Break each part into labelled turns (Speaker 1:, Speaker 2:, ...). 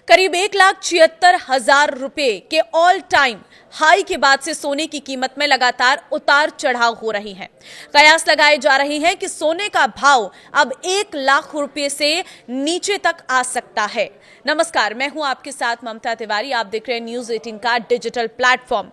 Speaker 1: करीब 1,76,000 रुपए के ऑल टाइम हाई के बाद से सोने की कीमत में लगातार उतार चढ़ाव हो रही है। कयास लगाए जा रहे हैं कि सोने का भाव अब 1,00,000 रुपए से नीचे तक आ सकता है। नमस्कार, मैं हूं आपके साथ ममता तिवारी। आप देख रहे हैं न्यूज़ 18 का डिजिटल प्लेटफॉर्म।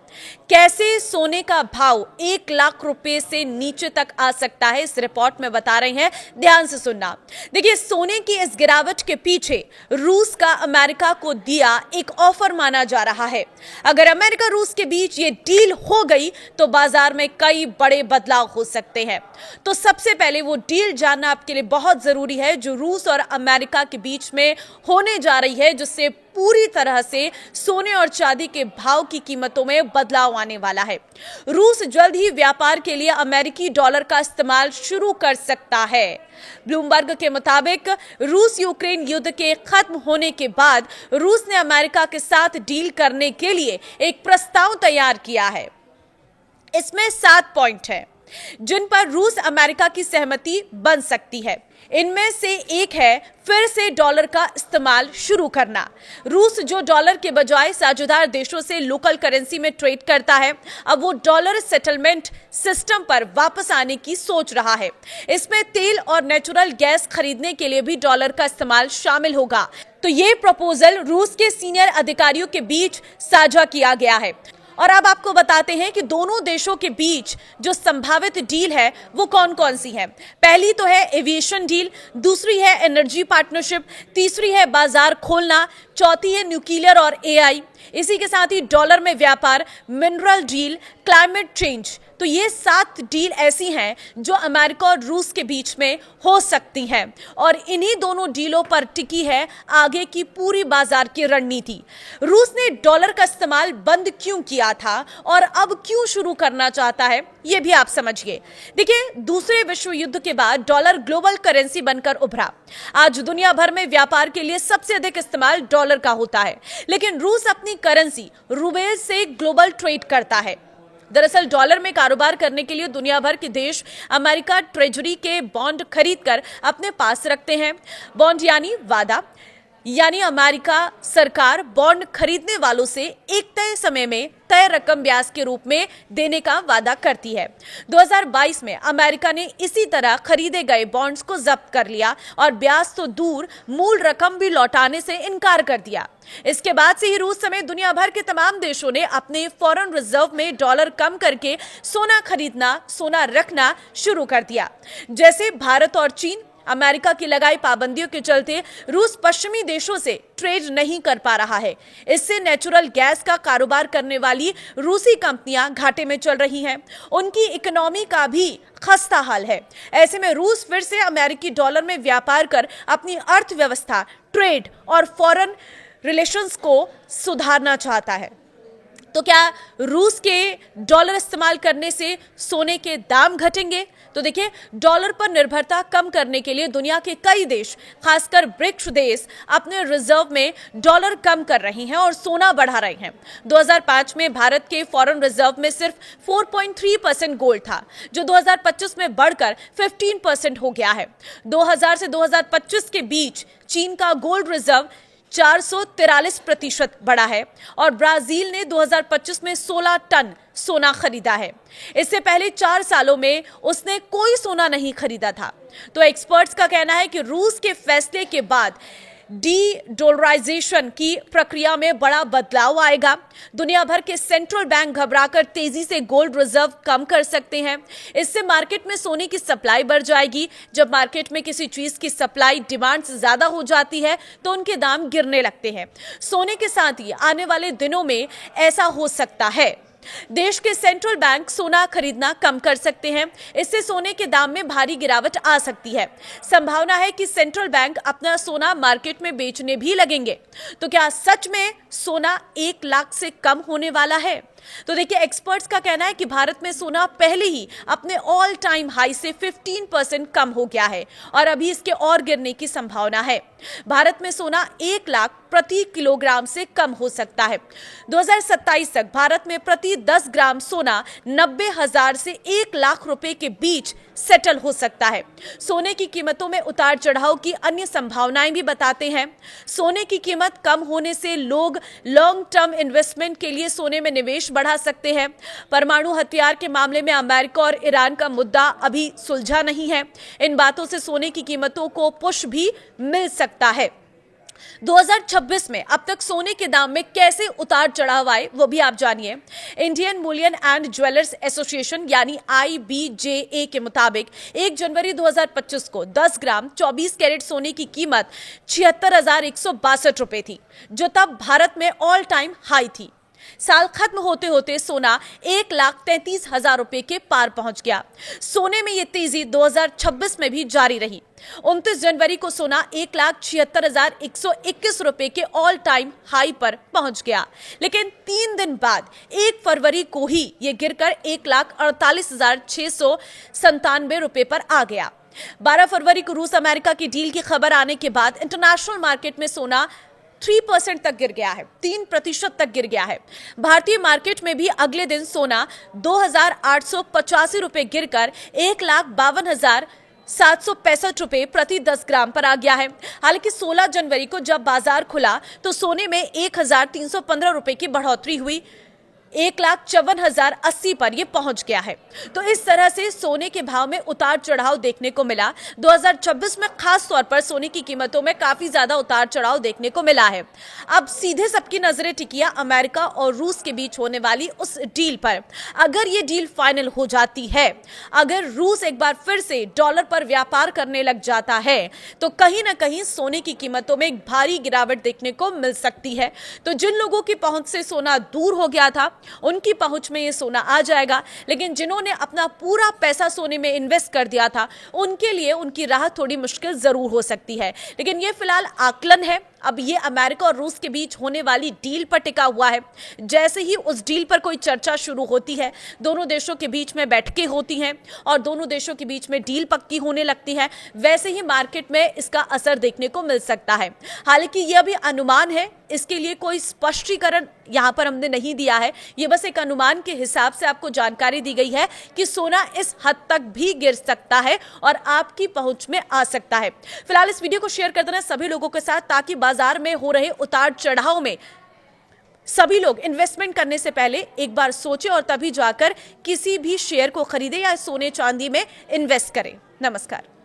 Speaker 1: कैसे सोने का भाव 1,00,000 रुपए से नीचे तक आ सकता है, इस रिपोर्ट में बता रहे हैं, ध्यान से सुनना। देखिए, सोने की इस गिरावट के पीछे रूस का अमेरिका को दिया एक ऑफर माना जा रहा है। अगर अमेरिका रूस के बीच ये डील हो गई तो बाजार में कई बड़े बदलाव हो सकते हैं। तो सबसे पहले वो डील जानना आपके लिए बहुत जरूरी है जो रूस और अमेरिका के बीच में होने जा रही है, जिससे पूरी तरह से सोने और चांदी के भाव की कीमतों में बदलाव आने वाला है। रूस जल्द ही व्यापार के लिए अमेरिकी डॉलर का इस्तेमाल शुरू कर सकता है। ब्लूमबर्ग के मुताबिक रूस यूक्रेन युद्ध के खत्म होने के बाद रूस ने अमेरिका के साथ डील करने के लिए एक प्रस्ताव तैयार किया है। इसमें 7 पॉइंट हैं जिन पर रूस अमेरिका की सहमति बन सकती है। इनमें से एक है फिर से डॉलर का इस्तेमाल शुरू करना। रूस जो डॉलर के बजाय साझेदार देशों से लोकल करेंसी में ट्रेड करता है, अब वो डॉलर सेटलमेंट सिस्टम पर वापस आने की सोच रहा है। इसमें तेल और नेचुरल गैस खरीदने के लिए भी डॉलर का इस्तेमाल शामिल होगा। तो ये प्रपोजल रूस के सीनियर अधिकारियों के बीच साझा किया गया है। और अब आपको बताते हैं कि दोनों देशों के बीच जो संभावित डील है वो कौन कौन सी है। पहली तो है एविएशन डील, दूसरी है एनर्जी पार्टनरशिप, तीसरी है बाजार खोलना, चौथी है न्यूक्लियर और एआई। इसी के साथ ही डॉलर में व्यापार, मिनरल डील, क्लाइमेट चेंज। तो ये 7 डील ऐसी हैं जो अमेरिका और रूस के बीच में हो सकती हैं और इन्हीं दोनों डीलों पर टिकी है आगे की पूरी बाजार की रणनीति। रूस ने डॉलर का इस्तेमाल बंद क्यों किया था और अब क्यों शुरू करना चाहता है, ये भी आप समझिए। देखिए, दूसरे विश्व युद्ध के बाद डॉलर ग्लोबल करेंसी बनकर उभरा। आज दुनिया भर में व्यापार के लिए सबसे अधिक इस्तेमाल डॉलर का होता है, लेकिन रूस अपनी करेंसी रूबेल से ग्लोबल ट्रेड करता है। दरअसल डॉलर में कारोबार करने के लिए दुनिया भर के देश अमेरिका ट्रेजरी के बॉन्ड खरीदकर अपने पास रखते हैं। बॉन्ड यानी वादा, यानी अमेरिका सरकार बॉन्ड खरीदने वालों से एक तय समय में तय रकम ब्याज के रूप में देने का वादा करती है। 2022 में अमेरिका ने इसी तरह खरीदे गए बॉन्ड्स को जब्त कर लिया और ब्याज तो दूर, मूल रकम भी लौटाने से इनकार कर दिया। इसके बाद से ही रूस समेत दुनिया भर के तमाम देशों ने अपने फॉरेन रिजर्व में डॉलर कम करके सोना खरीदना, सोना रखना शुरू कर दिया। जैसे भारत और चीन, अमेरिका की लगाई पाबंदियों के चलते रूस पश्चिमी देशों से ट्रेड नहीं कर पा रहा है। इससे नेचुरल गैस का कारोबार करने वाली रूसी कंपनियां घाटे में चल रही हैं। उनकी इकोनॉमी का भी खस्ता हाल है। ऐसे में रूस फिर से अमेरिकी डॉलर में व्यापार कर अपनी अर्थव्यवस्था, ट्रेड और फॉरेन रिलेशंस को सुधारना चाहता है। तो क्या रूस के डॉलर इस्तेमाल करने से सोने के दाम घटेंगे? तो देखिए, डॉलर पर निर्भरता कम करने के लिए दुनिया के कई देश, खासकर ब्रिक्स देश, अपने रिजर्व में डॉलर कम कर रहे हैं और सोना बढ़ा रहे हैं। 2005 में भारत के फॉरेन रिजर्व में सिर्फ 4.3% गोल्ड था, जो 2025 में बढ़कर 15% हो गया है। 2000 से 2025 के बीच चीन का गोल्ड रिजर्व 443% बढ़ा है और ब्राजील ने 2025 में 16 टन सोना खरीदा है। इससे पहले 4 सालों में उसने कोई सोना नहीं खरीदा था। तो एक्सपर्ट्स का कहना है कि रूस के फैसले के बाद डी-डॉलराइजेशन की प्रक्रिया में बड़ा बदलाव आएगा। दुनिया भर के सेंट्रल बैंक घबराकर तेजी से गोल्ड रिजर्व कम कर सकते हैं। इससे मार्केट में सोने की सप्लाई बढ़ जाएगी। जब मार्केट में किसी चीज की सप्लाई डिमांड से ज्यादा हो जाती है तो उनके दाम गिरने लगते हैं। सोने के साथ ही आने वाले दिनों में ऐसा हो सकता है। देश के सेंट्रल बैंक सोना खरीदना कम कर सकते हैं। इससे सोने के दाम में भारी गिरावट आ सकती है। संभावना है कि सेंट्रल बैंक अपना सोना मार्केट में बेचने भी लगेंगे। तो क्या सच में सोना 1,00,000 से कम होने वाला है? तो देखिए, एक्सपर्ट्स का कहना है कि भारत में सोना पहले ही अपने ऑल टाइम हाई से 15% कम हो गया है और अभी इसके और गिरने की संभावना है। भारत में सोना 1 लाख प्रति किलोग्राम से कम हो सकता है। 2027 तक भारत में प्रति 10 ग्राम सोना 90,000 से 1 लाख रुपए के बीच सेटल हो सकता है। सोने की कीमतों में उतार चढ़ाव की अन्य संभावनाएं भी बताते हैं। सोने की कीमत कम होने से लोग लॉन्ग टर्म इन्वेस्टमेंट के लिए सोने में निवेश बढ़ा सकते हैं। परमाणु हथियार के मामले में अमेरिका और ईरान का मुद्दा अभी सुलझा नहीं है। इन बातों से सोने की कीमतों को पुश भी मिल सकता है। 2026 में अब तक सोने के दाम में कैसे उतार चढ़ाव आए वो भी आप जानिए। Indian Boolean and jewellers association यानी IBJA के मुताबिक 1 जनवरी 2025 को 10 ग्राम 24 कैरेट सोने की कीमत 76,162 रुपए थी, जो तब भारत में ऑल टाइम हाई थी। साल खत्म होते होते सोना 1,33,000 रुपए के पार पहुंच गया। सोने में ये तेजी 2026 में भी जारी रही। 29 जनवरी को सोना 1,76,121 रुपए के ऑल टाइम हाई पर पहुंच गया, लेकिन 3 दिन बाद 1 फरवरी को ही ये गिरकर 1,48,697 रुपए पर आ गया। 12 फरवरी को रूस अमेरिका की डील की खबर आने के बाद इंटरनेशनल मार्केट में सोना 3% तक गिर गया है, 3% तक गिर गया है। भारतीय मार्केट में भी अगले दिन सोना 2,885 रुपए गिरकर 1,52,765 रुपए प्रति 10 ग्राम पर आ गया है। हालांकि 16 जनवरी को जब बाजार खुला तो सोने में 1,315 रुपए की बढ़ोतरी हुई, 1,54,080 पर यह पहुंच गया है। तो इस तरह से सोने के भाव में उतार चढ़ाव देखने को मिला। 2026 में खास तौर पर सोने की कीमतों में काफी ज्यादा उतार चढ़ाव देखने को मिला है। अब सीधे सबकी नजरें टिकी अमेरिका और रूस के बीच होने वाली उस डील पर। अगर ये डील फाइनल हो जाती है, अगर रूस एक बार फिर से डॉलर पर व्यापार करने लग जाता है, तो कहीं ना कहीं सोने की कीमतों में एक भारी गिरावट देखने को मिल सकती है। तो जिन लोगों की पहुंच से सोना दूर हो गया था, उनकी पहुंच में ये सोना आ जाएगा, लेकिन जिन्होंने अपना पूरा पैसा सोने में इन्वेस्ट कर दिया था, उनके लिए उनकी राह थोड़ी मुश्किल जरूर हो सकती है। लेकिन ये फिलहाल आकलन है। अब ये अमेरिका और रूस के बीच होने वाली डील पर टिका हुआ है। जैसे ही उस डील पर कोई चर्चा शुरू होती है, दोनों देशों के बीच में बैठकें होती हैं और दोनों देशों के बीच में डील पक्की होने लगती है, वैसे ही मार्केट में इसका असर देखने को मिल सकता है। हालांकि यह भी अनुमान है, इसके लिए कोई स्पष्टीकरण यहां पर हमने नहीं दिया है। यह बस एक अनुमान के हिसाब से आपको जानकारी दी गई है कि सोना इस हद तक भी गिर सकता है और आपकी पहुंच में आ सकता है। फिलहाल इस वीडियो को शेयर कर देना सभी लोगों के साथ, ताकि बाजार में हो रहे उतार चढ़ाव में सभी लोग इन्वेस्टमेंट करने से पहले एक बार सोचें और तभी जाकर किसी भी शेयर को खरीदें या सोने चांदी में इन्वेस्ट करें। नमस्कार।